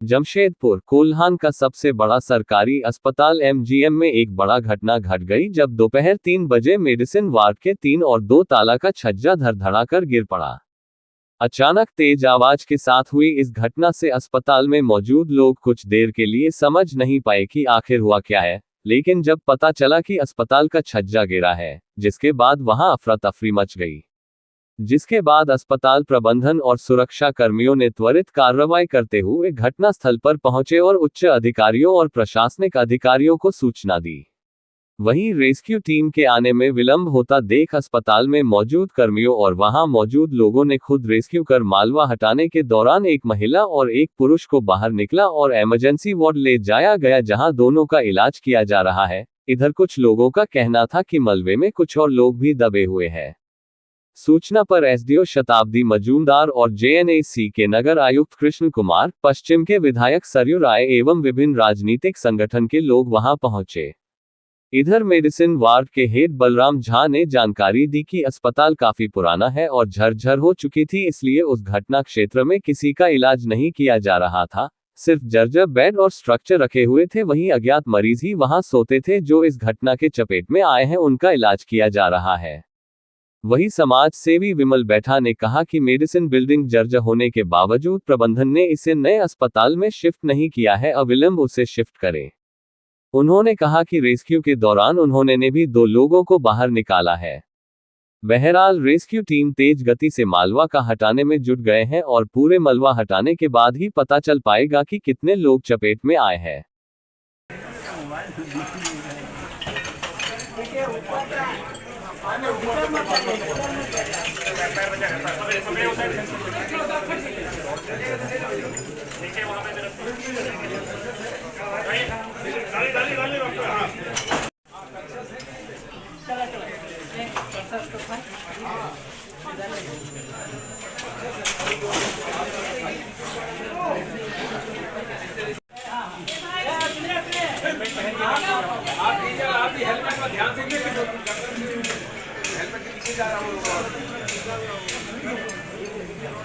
जमशेदपुर कोल्हान का सबसे बड़ा सरकारी अस्पताल एमजीएम में एक बड़ा घटना घट गई जब दोपहर 3 बजे मेडिसिन वार्ड के 3 और 2 ताला का छज्जा धड़धड़ाकर गिर पड़ा। अचानक तेज आवाज के साथ हुई इस घटना से अस्पताल में मौजूद लोग कुछ देर के लिए समझ नहीं पाए कि आखिर हुआ क्या है, लेकिन जब पता चला कि अस्पताल का छज्जा गिरा है, जिसके बाद वहां अफरा तफरी मच गई। जिसके बाद अस्पताल प्रबंधन और सुरक्षा कर्मियों ने त्वरित कार्रवाई करते हुए घटनास्थल पर पहुंचे और उच्च अधिकारियों और प्रशासनिक अधिकारियों को सूचना दी। वहीं रेस्क्यू टीम के आने में विलंब होता देख अस्पताल में मौजूद कर्मियों और वहां मौजूद लोगों ने खुद रेस्क्यू कर मालवा हटाने के दौरान एक महिला और एक पुरुष को बाहर निकला और इमरजेंसी वार्ड ले जाया गया, जहां दोनों का इलाज किया जा रहा है। इधर कुछ लोगों का कहना था कि मलबे में कुछ और लोग भी दबे हुए हैं। सूचना पर एसडीओ शताब्दी मजूमदार और जेएनएसी के नगर आयुक्त कृष्ण कुमार, पश्चिम के विधायक सरयू राय एवं विभिन्न राजनीतिक संगठन के लोग वहां पहुंचे। इधर मेडिसिन वार्ड के हेड बलराम झा ने जानकारी दी कि अस्पताल काफी पुराना है और झरझर हो चुकी थी, इसलिए उस घटना क्षेत्र में किसी का इलाज नहीं किया जा रहा था। सिर्फ जर्जर बेड और स्ट्रक्चर रखे हुए थे। वहीं अज्ञात मरीज ही वहां सोते थे जो इस घटना के चपेट में आए हैं, उनका इलाज किया जा रहा है। वहीं समाज सेवी विमल बैठा ने कहा कि मेडिसिन बिल्डिंग जर्जर होने के बावजूद प्रबंधन ने इसे नए अस्पताल में शिफ्ट नहीं किया है, अविलंब उसे शिफ्ट करें। उन्होंने कहा कि रेस्क्यू के दौरान उन्होंने ने भी 2 लोगों को बाहर निकाला है। बहरहाल रेस्क्यू टीम तेज गति से मालवा का हटाने में जुट गए हैं और पूरे मलबा हटाने के बाद ही पता चल पाएगा कि कितने लोग चपेट में आए हैं।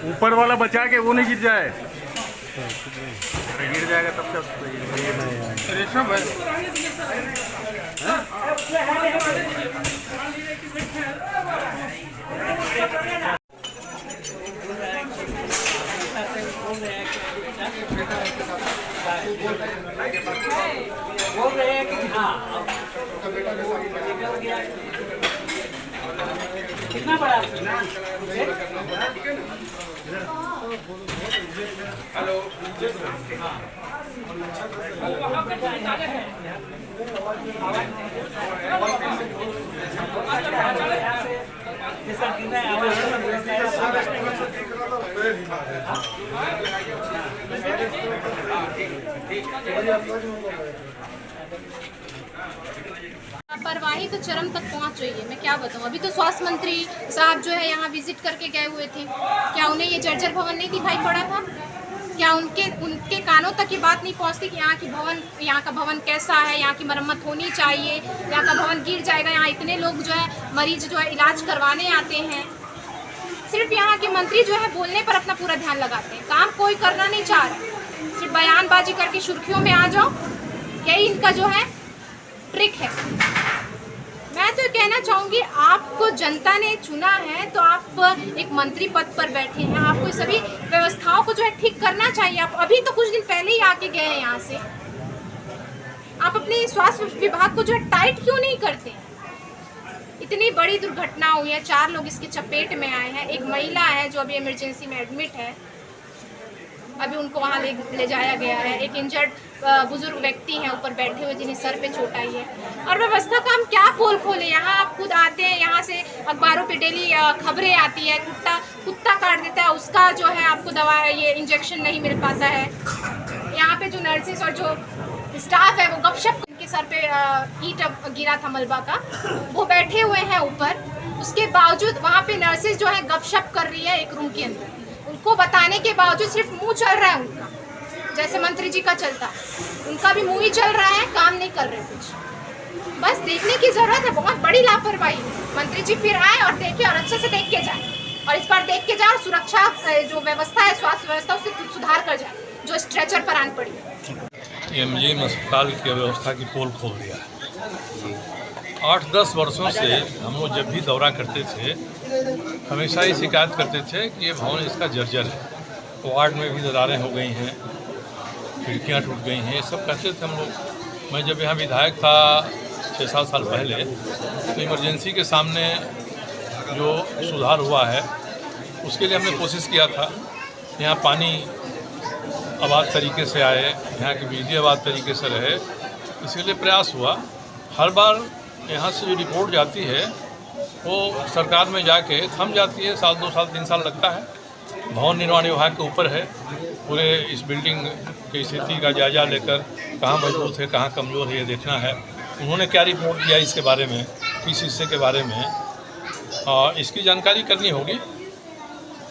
ऊपर वाला बचा के वो नहीं गिर जाए, गिर जाएगा तब तक बोल रहे हैं कि हाँ कितना बड़ा हेलो लापरवाही तो चरम तक पहुंच रही है। मैं क्या बताऊं, अभी तो स्वास्थ्य मंत्री साहब जो है यहाँ विजिट करके गए हुए थे। क्या उन्हें ये जर्जर भवन नहीं दिखाई पड़ा था? क्या उनके कानों तक ये बात नहीं पहुंचती कि यहाँ का भवन कैसा है, यहाँ की मरम्मत होनी चाहिए, यहाँ का भवन गिर जाएगा, यहाँ इतने लोग जो है मरीज जो है इलाज करवाने आते हैं। सिर्फ यहाँ के मंत्री जो है बोलने पर अपना पूरा ध्यान लगाते हैं, काम कोई करना नहीं चाह रहा, सिर्फ बयानबाजी करके सुर्खियों में आ जाओ, यही इनका जो है ट्रिक है। मैं तो कहना चाहूँगी, आपको जनता ने चुना है तो आप एक मंत्री पद पर बैठे हैं, आपको सभी व्यवस्थाओं को जो है ठीक करना चाहिए। आप अभी तो कुछ दिन पहले ही आके गए हैं यहाँ से, आप अपने स्वास्थ्य विभाग को जो है टाइट क्यों नहीं करते? इतनी बड़ी दुर्घटना हुई है, 4 लोग इसके चपेट में आए हैं, एक महिला है जो अभी इमरजेंसी में एडमिट है, अभी उनको वहाँ ले जाया गया है। एक इंजर्ड बुजुर्ग व्यक्ति हैं ऊपर बैठे हुए जिन्हें सर पे चोट आई है। और व्यवस्था का हम क्या पोल खोले? यहाँ आप खुद आते हैं, यहाँ से अखबारों पे डेली खबरें आती है, कुत्ता काट देता है, उसका जो है आपको दवा ये इंजेक्शन नहीं मिल पाता है। यहाँ पे जो नर्सेस और जो स्टाफ है वो गपशप, उनके सर पे ईंट गिरा था मलबा का, वो बैठे हुए हैं ऊपर। उसके बावजूद वहाँ पे नर्सेस जो है गपशप कर रही है एक रूम के अंदर, उनको बताने के बावजूद सिर्फ मुंह चल रहा है उनका, जैसे मंत्री जी का चलता है, उनका भी मुंह ही चल रहा है, काम नहीं कर रहे कुछ। बस देखने की जरूरत है, बहुत बड़ी लापरवाही। मंत्री जी फिर आए और देखे और अच्छे से देख के जाए, और इस बार देख के जाए और सुरक्षा जो व्यवस्था है, स्वास्थ्य व्यवस्था, उससे सुधार कर जाए। जो स्ट्रेचर पर आन पड़ी। एमजीएम अस्पताल की व्यवस्था की पोल खोल दिया है। 8-10 वर्षों से हम लोग जब भी दौरा करते थे हमेशा ही शिकायत करते थे कि ये भवन इसका जर्जर है। वार्ड में भी दरारें हो गई हैं, खिड़कियां टूट गई हैं, ये सब कहते थे हम लोग। मैं जब यहाँ विधायक था 6-7 साल पहले, तो इमरजेंसी के सामने जो सुधार हुआ है उसके लिए हमने कोशिश किया था। यहाँ पानी आबाद तरीके से आए, यहाँ की बिजली आबाद तरीके से रहे, इसके लिए प्रयास हुआ। हर बार यहाँ से जो रिपोर्ट जाती है वो सरकार में जाके थम जाती है, 1 साल 2 साल 3 साल लगता है। भवन निर्माण विभाग के ऊपर है पूरे इस बिल्डिंग की स्थिति का जायजा लेकर कहाँ मजबूत है कहाँ कमज़ोर है ये देखना है। उन्होंने क्या रिपोर्ट किया इसके बारे में, किस हिस्से के बारे में, इसकी जानकारी करनी होगी।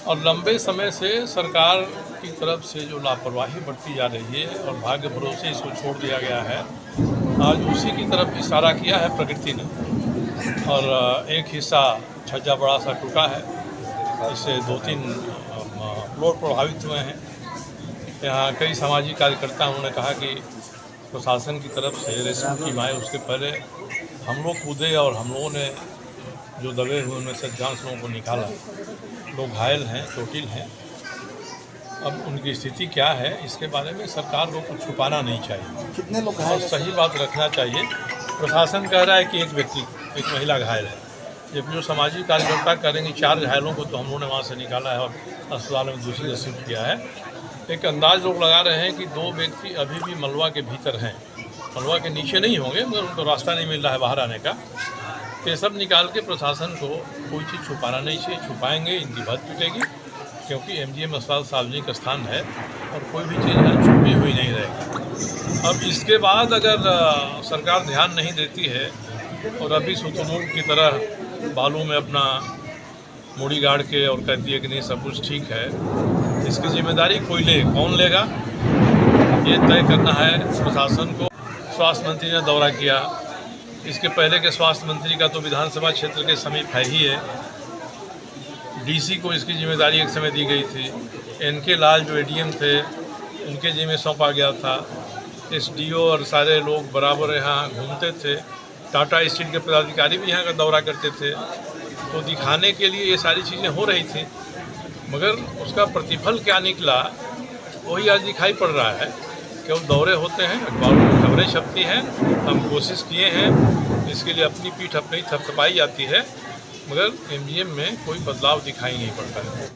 और लंबे समय से सरकार की तरफ से जो लापरवाही बढ़ती जा रही है और भाग्य भरोसे इसको छोड़ दिया गया है, आज उसी की तरफ इशारा किया है प्रकृति ने। और एक हिस्सा छज्जा बड़ा सा टूटा है, इससे 2-3 फ्लोर प्रभावित हुए हैं। यहाँ कई सामाजिक कार्यकर्ता उन्होंने कहा कि प्रशासन की तरफ से रेस्क्यू टीम आए, उसके पहले हम लोग कूदे और हम लोगों ने जो दबे हुए उनमें से अधिकांश लोगों को निकाला। लोग घायल हैं, चोटिल हैं। अब उनकी स्थिति क्या है इसके बारे में सरकार को कुछ छुपाना नहीं चाहिए। कितने लोग और सही बात रखना चाहिए। प्रशासन कह रहा है कि एक व्यक्ति, एक महिला घायल है, जबकि जो सामाजिक कार्यकर्ता करेंगे 4 घायलों को तो हम लोगों ने वहाँ से निकाला है और अस्पताल में दूसरी जगह शिफ्ट किया है। एक अंदाज लोग लगा रहे हैं कि 2 व्यक्ति अभी भी मलबा के भीतर हैं, मलबा के नीचे नहीं होंगे, मगर उनको रास्ता नहीं मिल रहा है बाहर आने का। ये सब निकाल के प्रशासन को कोई चीज़ छुपाना नहीं चाहिए। छुपाएंगे इनकी भत पिटेगी, क्योंकि एमजीएम अस्पताल सार्वजनिक स्थान है और कोई भी चीज़ यहाँ छुपी हुई नहीं रहेगी। अब इसके बाद अगर सरकार ध्यान नहीं देती है और अभी शुतुरमुर्ग की तरह बालू में अपना मुड़ी गाड़ के और कहती है कि नहीं सब कुछ ठीक है, इसकी जिम्मेदारी कोई ले, कौन लेगा, ये तय करना है प्रशासन को। स्वास्थ्य मंत्री ने दौरा किया, इसके पहले के स्वास्थ्य मंत्री का तो विधानसभा क्षेत्र के समीप है ही है। डीसी को इसकी जिम्मेदारी एक समय दी गई थी। एनके लाल जो एडीएम थे उनके जिम्मे सौंपा गया था। एसडीओ और सारे लोग बराबर यहाँ घूमते थे। टाटा स्टील के पदाधिकारी भी यहाँ का दौरा करते थे। तो दिखाने के लिए ये सारी चीज़ें हो रही थी, मगर उसका प्रतिफल क्या निकला वही आज दिखाई पड़ रहा है। केवल दौरे होते हैं, अखबारों में खबरें छपती हैं। हम कोशिश किए हैं, इसके लिए अपनी पीठ अपनी थपथपाई जाती है, मगर एमजीएम में कोई बदलाव दिखाई नहीं पड़ता है।